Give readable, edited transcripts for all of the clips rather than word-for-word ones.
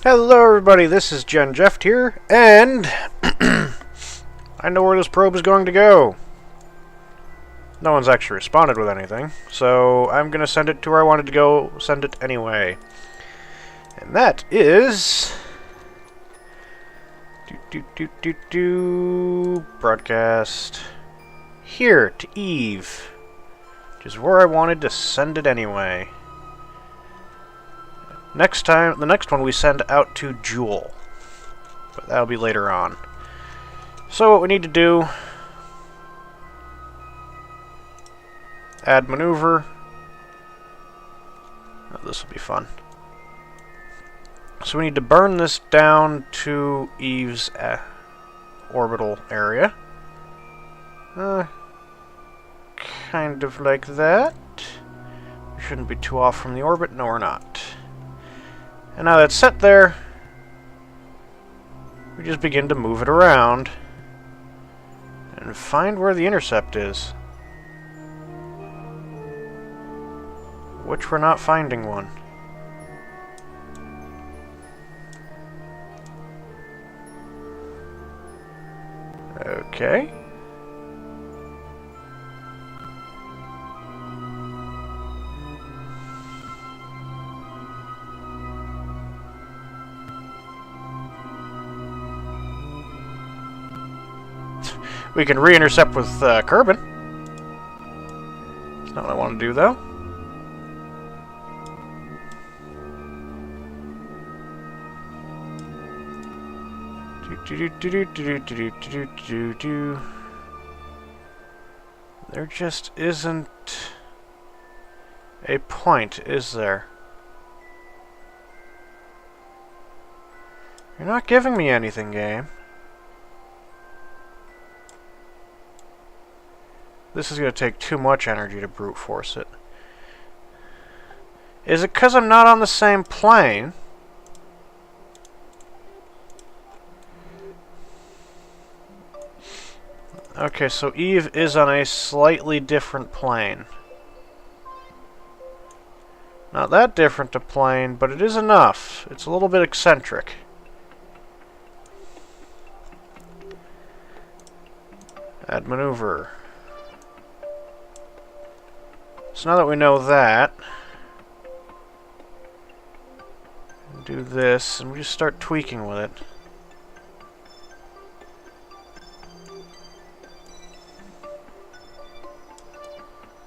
Hello everybody, this is Gen Jeff here, and I know where this probe is going to go. No one's actually responded with anything, so I'm going to send it to where I wanted to go, send it anyway. And that is... broadcast here to Eve, which is where I wanted to send it anyway. The next one we send out to Jewel, but that'll be later on. So what we need to do, add maneuver. Oh, this will be fun. So we need to burn this down to Eve's orbital area. Kind of like that. We shouldn't be too off from the orbit. No, we're not. And now that's set there, we just begin to move it around and find where the intercept is. Which we're not finding one. Okay. We can re-intercept with Kerbal. That's not what I want to do, though. There just isn't a point, is there? You're not giving me anything, game. This is going to take too much energy to brute force it. Is it because I'm not on the same plane? Okay, so Eve is on a slightly different plane. Not that different a plane, but it is enough. It's a little bit eccentric. Add maneuver. So now that we know that, do this, and we just start tweaking with it.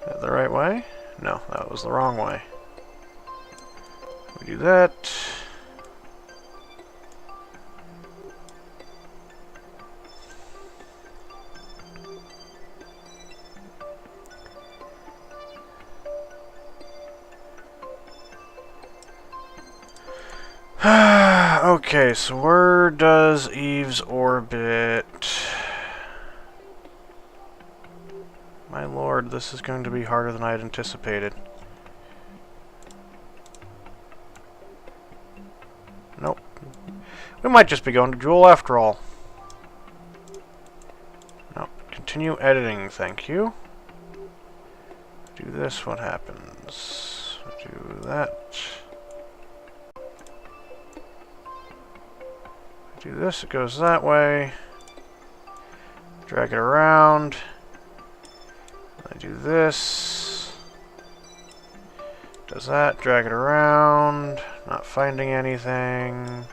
Is that the right way? No, that was the wrong way. We do that. Okay, so where does Eve's orbit... My lord, this is going to be harder than I had anticipated. Nope. We might just be going to Jewel after all. No, continue editing, thank you. Do this, what happens? Do that. Do this, it goes that way. Drag it around. I do this. Does that, drag it around. Not finding anything.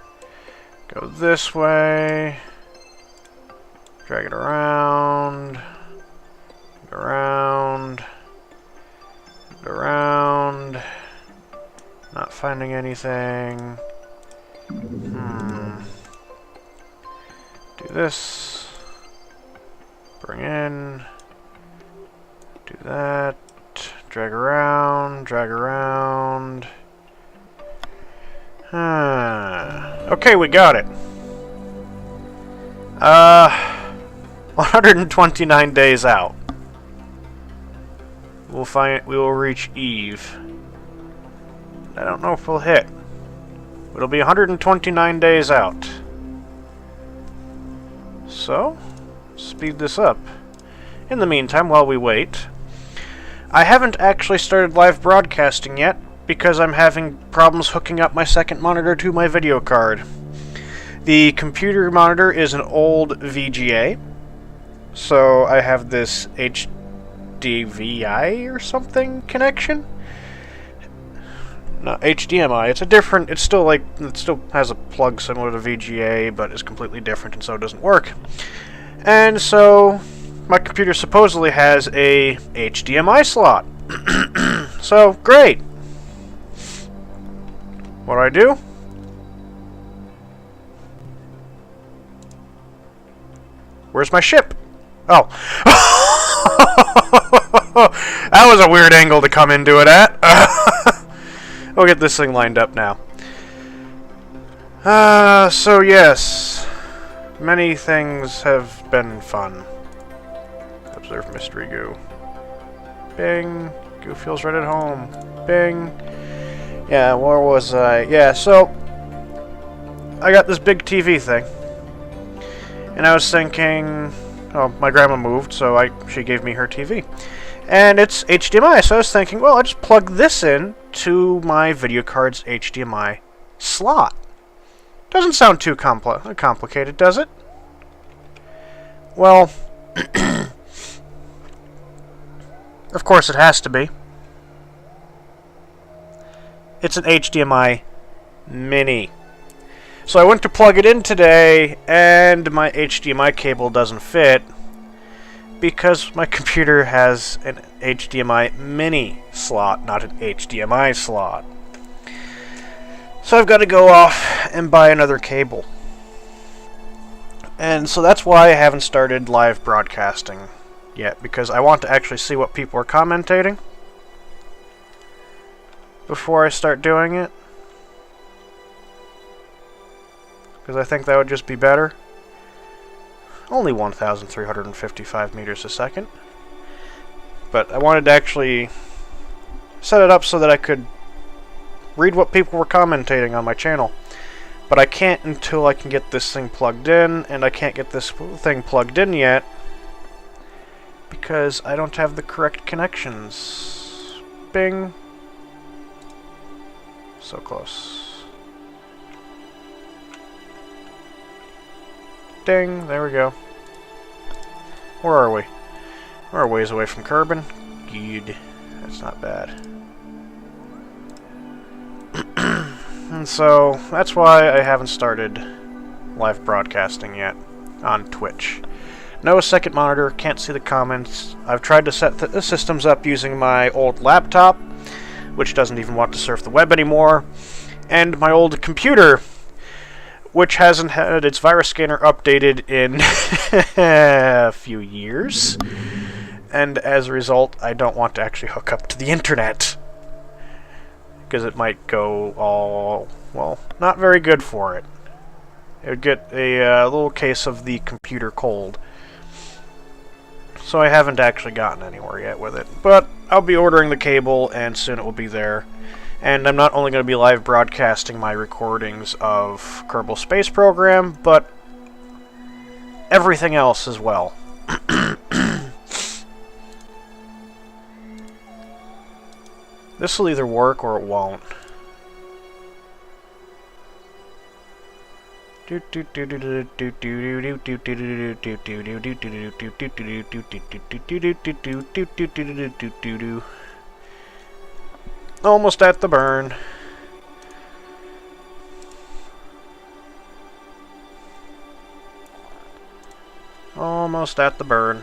Go this way. Drag it around. Go around. Go around. Not finding anything. Do this. Bring in. Do that. Drag around. Drag around. Okay, we got it. 129 days out. We will reach Eve. I don't know if we'll hit. It'll be 129 days out. So, speed this up. In the meantime, while we wait, I haven't actually started live broadcasting yet, because I'm having problems hooking up my second monitor to my video card. The computer monitor is an old VGA, so I have this HDVI or something connection. No, HDMI. It's still has a plug similar to VGA, but it's completely different, and so it doesn't work. And so my computer supposedly has a HDMI slot. So great. What do? Where's my ship? Oh. That was a weird angle to come into it at. We'll get this thing lined up now. So yes. Many things have been fun. Observe mystery goo. Bing. Goo feels right at home. Bing. Yeah, where was I? Yeah, so I got this big TV thing. And I was thinking, oh, my grandma moved, so she gave me her TV. And it's HDMI, so I was thinking, well, I just plug this in to my video card's HDMI slot. Doesn't sound too complicated, does it? Well, of course it has to be. It's an HDMI mini. So I went to plug it in today, and my HDMI cable doesn't fit because my computer has an HDMI mini slot, not an HDMI slot. So I've got to go off and buy another cable. And so that's why I haven't started live broadcasting yet, because I want to actually see what people are commentating before I start doing it. Because I think that would just be better. Only 1,355 meters a second. But I wanted to actually set it up so that I could read what people were commentating on my channel. But I can't until I can get this thing plugged in, and I can't get this thing plugged in yet because I don't have the correct connections. Bing. So close. Ding, there we go. Where are we? We're a ways away from Kerbal. Good. That's not bad. And so, that's why I haven't started live broadcasting yet on Twitch. No second monitor, can't see the comments. I've tried to set the systems up using my old laptop, which doesn't even want to surf the web anymore, and my old computer, which hasn't had its virus scanner updated in a few years. And as a result, I don't want to actually hook up to the internet, because it might go all, well, not very good for it. It would get a little case of the computer cold. So I haven't actually gotten anywhere yet with it. But I'll be ordering the cable, and soon it will be there. And I'm not only going to be live broadcasting my recordings of Kerbal Space Program, but everything else as well. This will either work or it won't. Almost at the burn. Almost at the burn.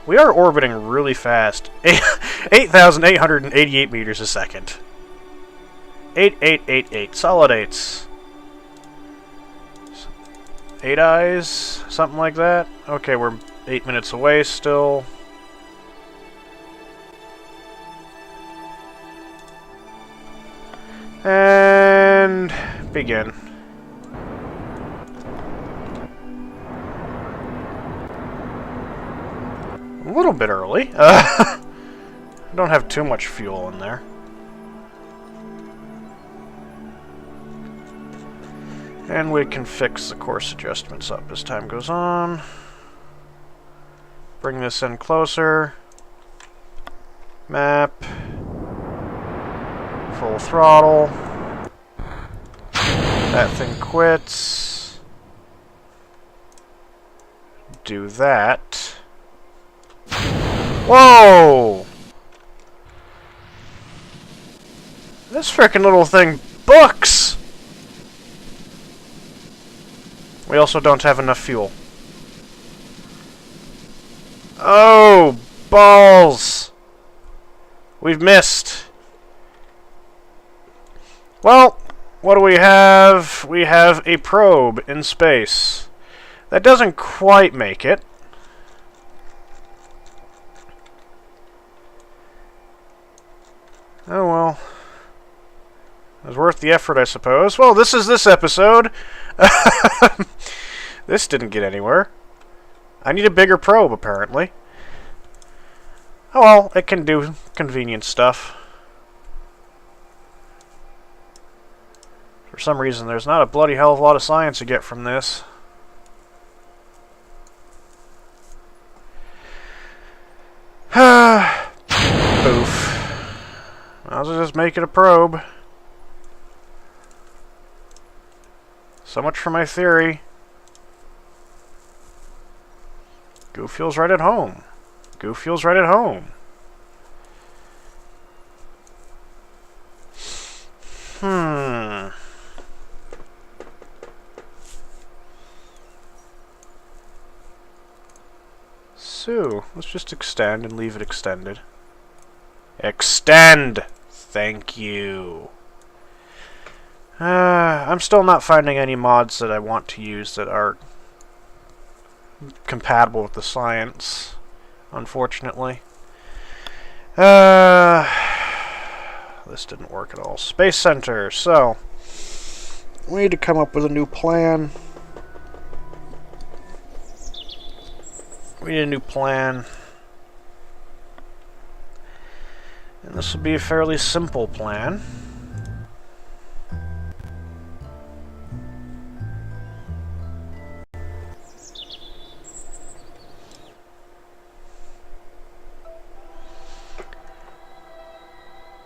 We are orbiting really fast. 8,888 meters a second. 8888. Solid 8s. 8 eyes? Something like that? Okay, we're 8 minutes away still. And begin. A little bit early. I don't have too much fuel in there. And we can fix the course adjustments up as time goes on. Bring this in closer. Map. full throttle. That thing quits. Do that. Whoa! This frickin' little thing books! We also don't have enough fuel. Oh, balls! We've missed. Well, what do we have? We have a probe in space. That doesn't quite make it. Oh well. It was worth the effort, I suppose. Well, this is this episode. This didn't get anywhere. I need a bigger probe, apparently. Oh well, it can do convenient stuff. For some reason, there's not a bloody hell of a lot of science you get from this. Boof. Might as well just make it a probe. So much for my theory. Goo feels right at home. Goo feels right at home. So, let's just extend and leave it extended. Extend! Thank you. I'm still not finding any mods that I want to use that are compatible with the science, unfortunately. This didn't work at all. Space Center, so we need to come up with a new plan. We need a new plan. And this will be a fairly simple plan.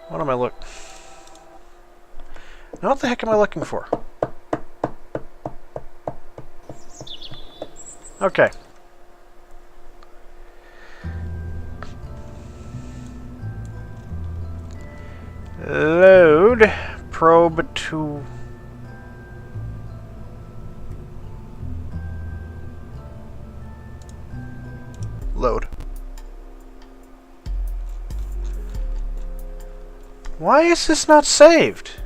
What am I looking? What the heck am I looking for? Okay. Load probe to load. Why is this not saved?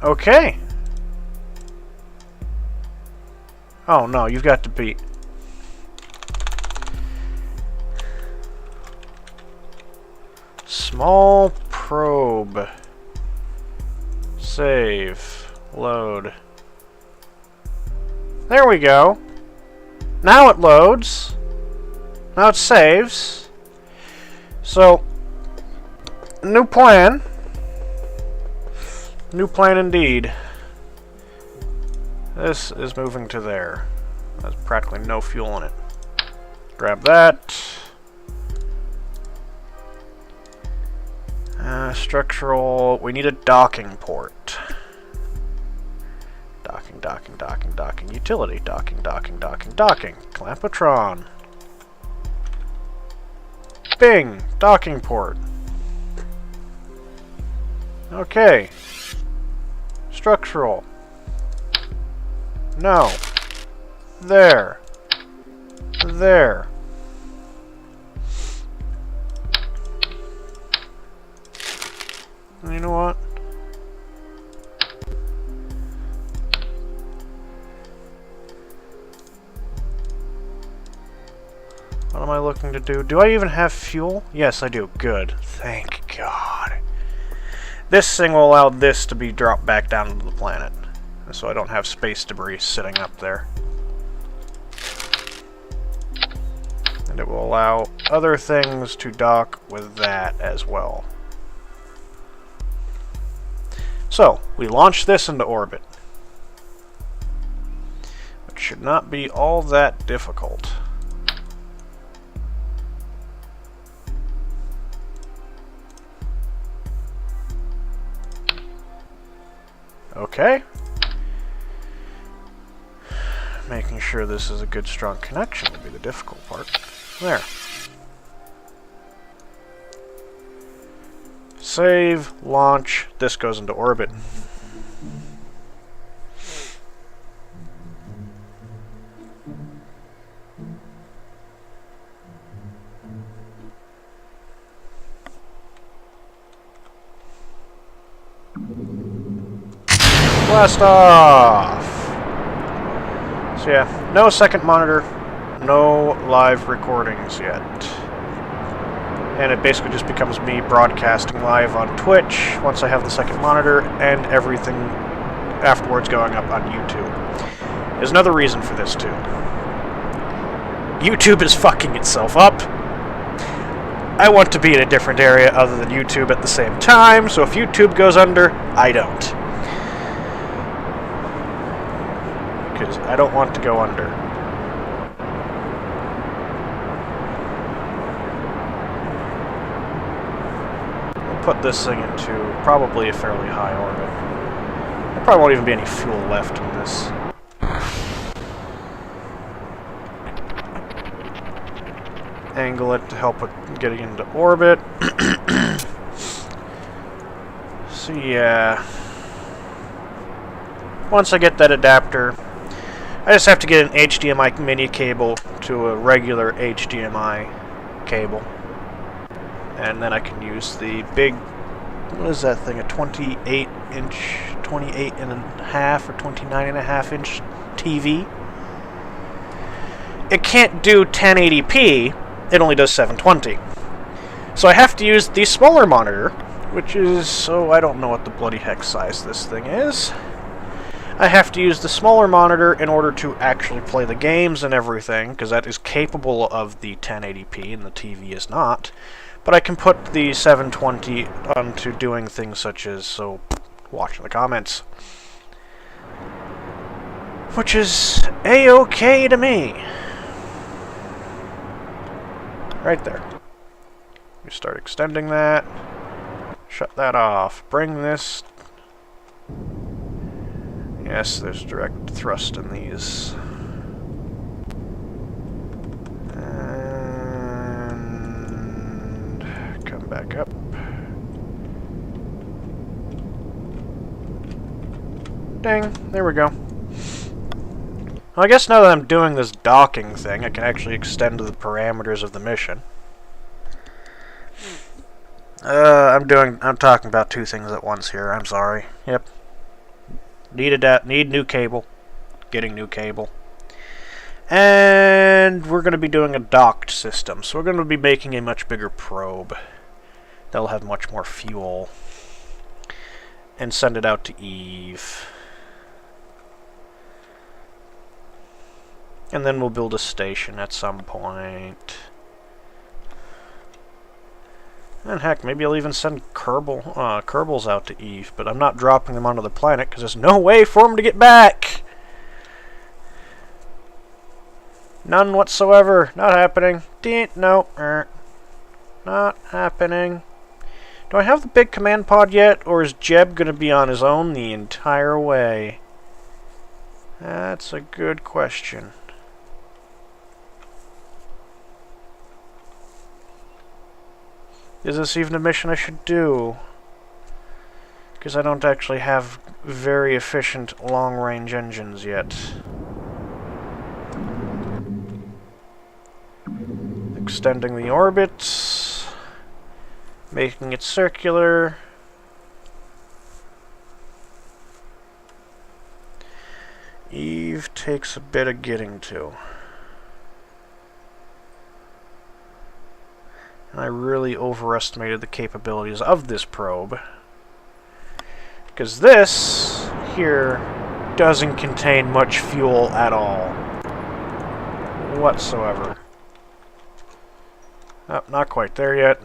Okay. Oh no, you've got to be... Small probe. Save. Load. There we go. Now it loads. Now it saves. So, new plan. New plan indeed. This is moving to there. There's practically no fuel in it. Grab that. Structural... We need a docking port. Docking, docking, docking, docking. Utility. Docking, docking, docking, docking. Clampotron. Bing! Docking port. Okay. Structural. No. There. There. You know what? What am I looking to do? Do I even have fuel? Yes, I do. Good. Thank God. This thing will allow this to be dropped back down to the planet, so I don't have space debris sitting up there. And it will allow other things to dock with that as well. So, we launch this into orbit. Which should not be all that difficult. Okay. Making sure this is a good, strong connection will be the difficult part. There. Save, launch, this goes into orbit. Blast off! So yeah, no second monitor, no live recordings yet. And it basically just becomes me broadcasting live on Twitch once I have the second monitor, and everything afterwards going up on YouTube. There's another reason for this too. YouTube is fucking itself up. I want to be in a different area other than YouTube at the same time, so if YouTube goes under, I don't. Because I don't want to go under. We'll put this thing into probably a fairly high orbit. There probably won't even be any fuel left in this. Angle it to help with getting into orbit. So yeah. Once I get that adapter, I just have to get an HDMI mini cable to a regular HDMI cable. And then I can use the big, what is that thing, a 28 and a half or 29.5 inch TV. It can't do 1080p, it only does 720. So I have to use the smaller monitor, which is, I don't know what the bloody heck size this thing is. I have to use the smaller monitor in order to actually play the games and everything, because that is capable of the 1080p and the TV is not. But I can put the 720 onto doing things such as, watching the comments. Which is A-okay to me. Right there. We start extending that. Shut that off. Bring this. Yes, there's direct thrust in these. And come back up. Dang, there we go. Well, I guess now that I'm doing this docking thing, I can actually extend the parameters of the mission. I'm talking about two things at once here, I'm sorry. Yep. Need new cable. Getting new cable. And we're going to be doing a docked system. So we're going to be making a much bigger probe. That'll have much more fuel. And send it out to Eve. And then we'll build a station at some point. And heck, maybe I'll even send Kerbals out to Eve, but I'm not dropping them onto the planet because there's no way for them to get back! None whatsoever. Not happening. No. Not happening. Do I have the big command pod yet, or is Jeb going to be on his own the entire way? That's a good question. Is this even a mission I should do? Because I don't actually have very efficient long-range engines yet. Extending the orbit. Making it circular. Eve takes a bit of getting to. And I really overestimated the capabilities of this probe. Because this here doesn't contain much fuel at all. Whatsoever. Oh, not quite there yet.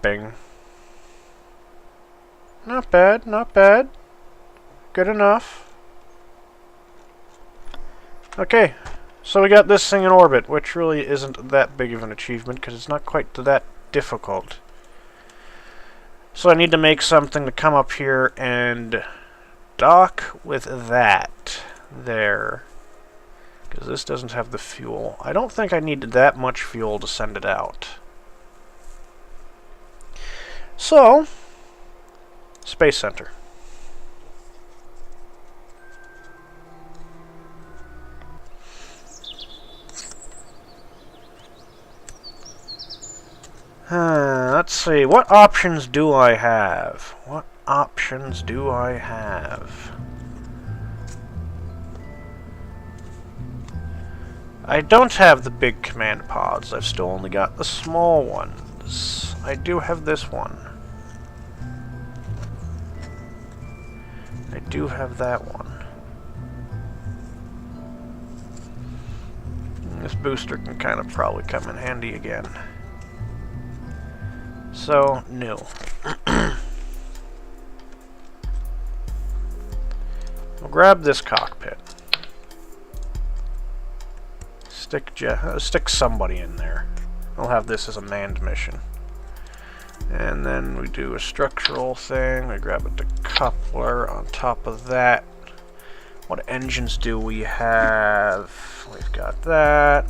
Bing. Not bad, not bad. Good enough. Okay, so we got this thing in orbit, which really isn't that big of an achievement, because it's not quite that difficult. So I need to make something to come up here and dock with that there. Because this doesn't have the fuel. I don't think I needed that much fuel to send it out. So, Space Center. Let's see, what options do I have? What options do I have? I don't have the big command pods. I've still only got the small ones. I do have this one. I do have that one. This booster can kind of probably come in handy again. So, no. We'll grab this cockpit. Stick somebody in there. I'll have this as a manned mission. And then we do a structural thing. We grab a decoupler on top of that. What engines do we have? We've got that.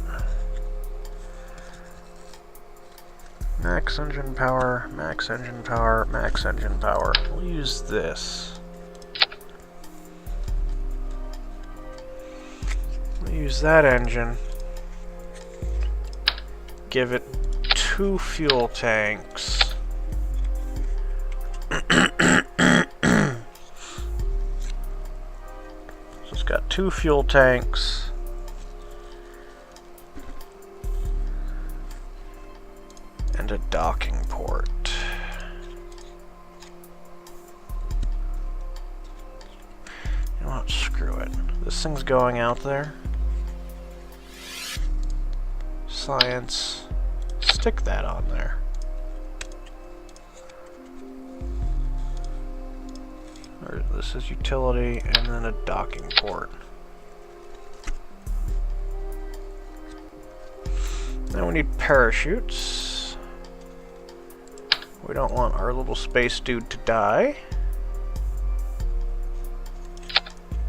Max engine power, max engine power, max engine power. We'll use this. We'll use that engine. Give it 2 fuel tanks. So it's got 2 fuel tanks. And a docking port. You know what? Screw it. This thing's going out there. Science. Stick that on there. Or this is utility, and then a docking port. Now we need parachutes. We don't want our little space dude to die.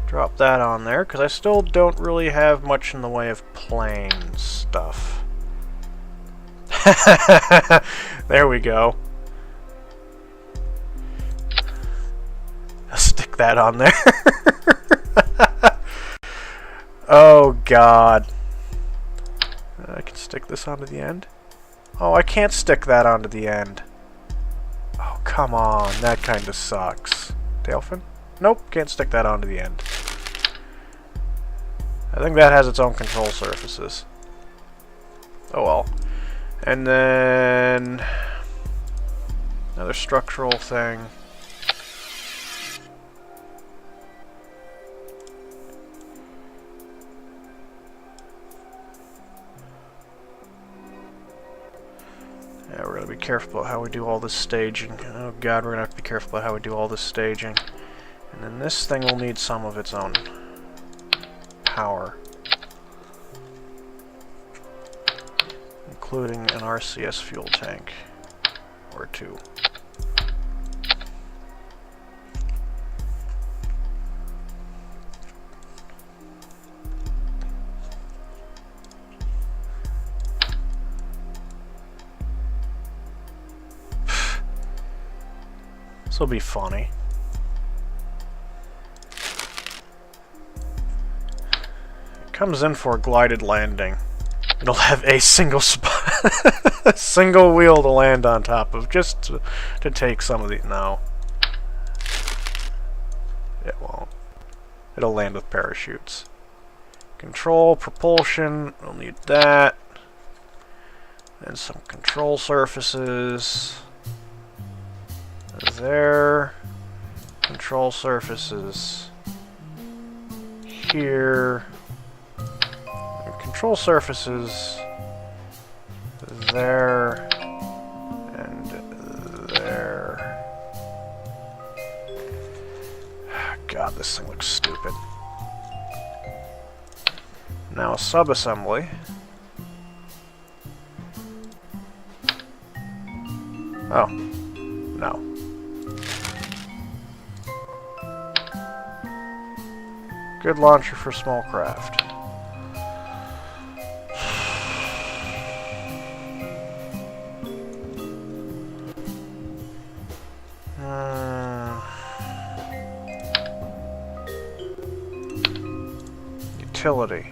Drop that on there, because I still don't really have much in the way of plane stuff. There we go. I'll stick that on there. Oh, God. I can stick this onto the end. Oh, I can't stick that onto the end. Oh, come on. That kind of sucks. Tailfin? Nope, can't stick that onto the end. I think that has its own control surfaces. Oh well. And then another structural thing. Yeah, we're gonna be careful about how we do all this staging. Oh god, we're gonna have to be careful about how we do all this staging. And then this thing will need some of its own power, including an RCS fuel tank or 2. This will be funny. Comes in for a glided landing. It'll have a single spot, a single wheel to land on top of, just to take some of the. No, it won't. It'll land with parachutes. Control, propulsion. We'll need that, and some control surfaces. There, control surfaces here. Control surfaces there and there. God, this thing looks stupid. Now a sub-assembly. Oh. No. Good launcher for small craft. Utility.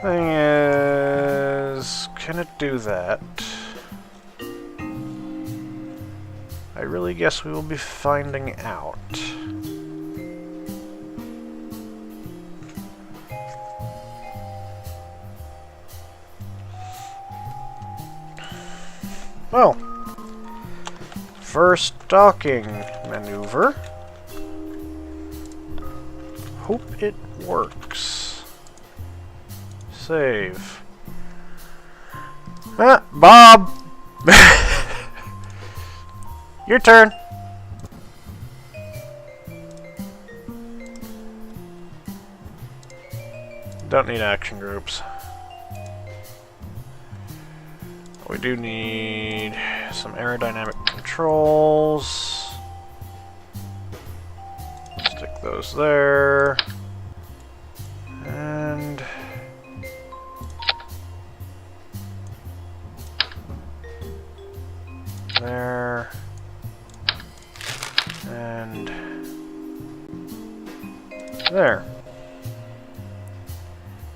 Thing is, can it do that? I really guess we will be finding out. Well, first docking maneuver. Hope it works. Save. Ah, Bob! Your turn. Don't need action groups. We do need some aerodynamic controls. Stick those there. And there. And there.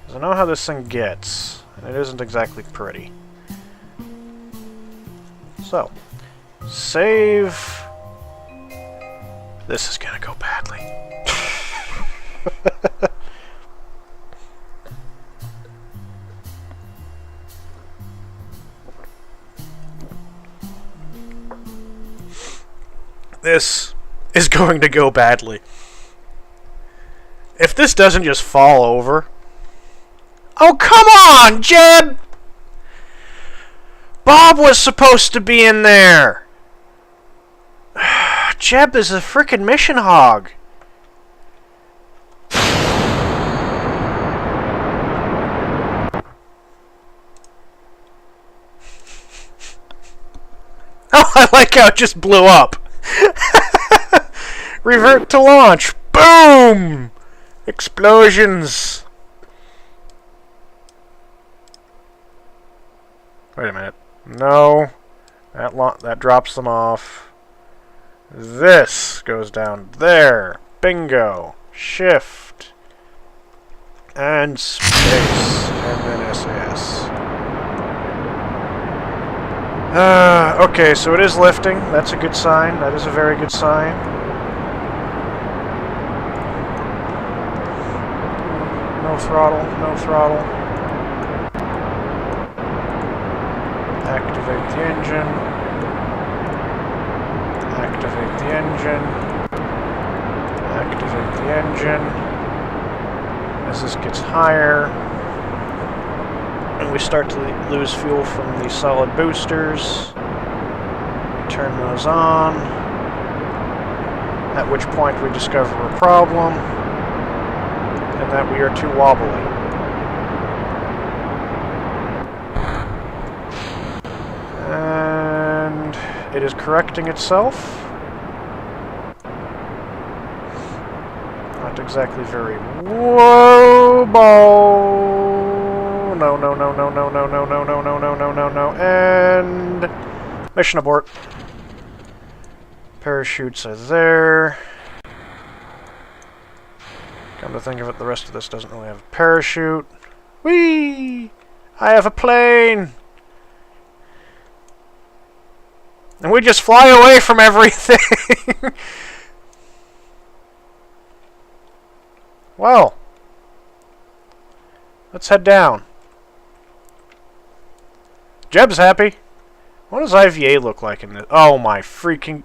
Because I know how this thing gets, and it isn't exactly pretty. So, save. This is gonna go badly. This is going to go badly. If this doesn't just fall over... Oh, come on, Jeb! Bob was supposed to be in there! Jeb is a frickin' mission hog. Oh, I like how it just blew up. Revert to launch. Boom! Explosions. Wait a minute. No. That drops them off. This goes down there. Bingo. Shift. And space. And then SAS. Okay, so it is lifting. That's a good sign. That is a very good sign. No throttle. No throttle. Activate the engine. Activate the engine. Activate the engine. As this gets higher, and we start to lose fuel from the solid boosters, we turn those on, at which point we discover a problem, and that we are too wobbly. And it is correcting itself. Not exactly very... Whoa, ball! No, no, no, no, no, no, no, no, no, no, no, no, no, no, and... Mission abort. Parachutes are there. Come to think of it, the rest of this doesn't really have a parachute. Whee! I have a plane! And we just fly away from everything! Well, let's head down. Jeb's happy. What does IVA look like in this? Oh my freaking...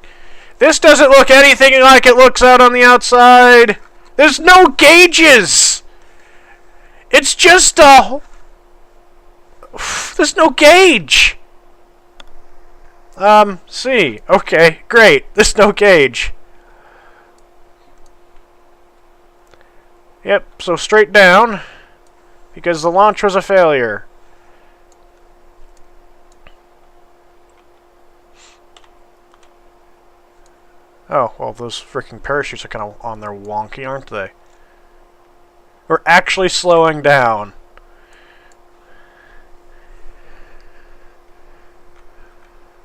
This doesn't look anything like it looks out on the outside! There's no gauges! It's just a... There's no gauge! C. Okay, great. There's no cage. Yep, so straight down, because the launch was a failure. Oh, well, those freaking parachutes are kind of on there wonky, aren't they? We're actually slowing down.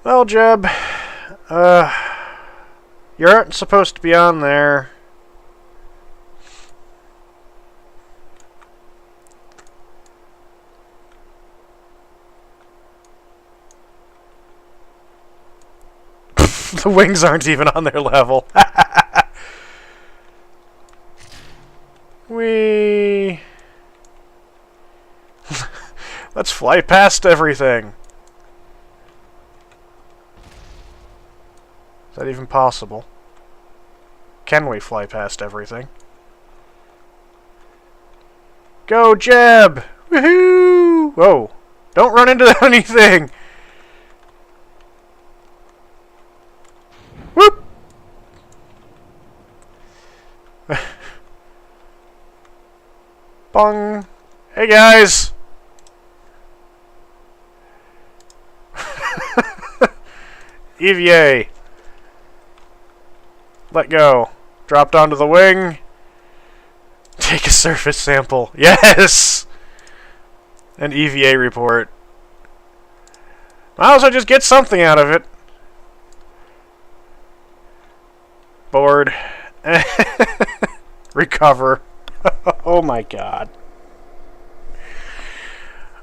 Well, Jeb, you aren't supposed to be on there. The wings aren't even on their level. Whee! Let's fly past everything. Is that even possible? Can we fly past everything? Go, Jeb! Woohoo! Whoa! Don't run into anything! Whoop! Bong! Hey, guys! EVA. Let go. Dropped onto the wing. Take a surface sample. Yes! An EVA report. Might as well just get something out of it. Board. Recover. Oh my god.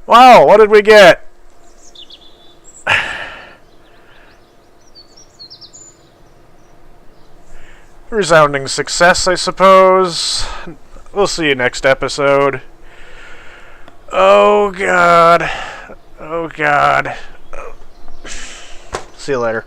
Wow, what did we get? Resounding success, I suppose. We'll see you next episode. Oh god. Oh god. See you later.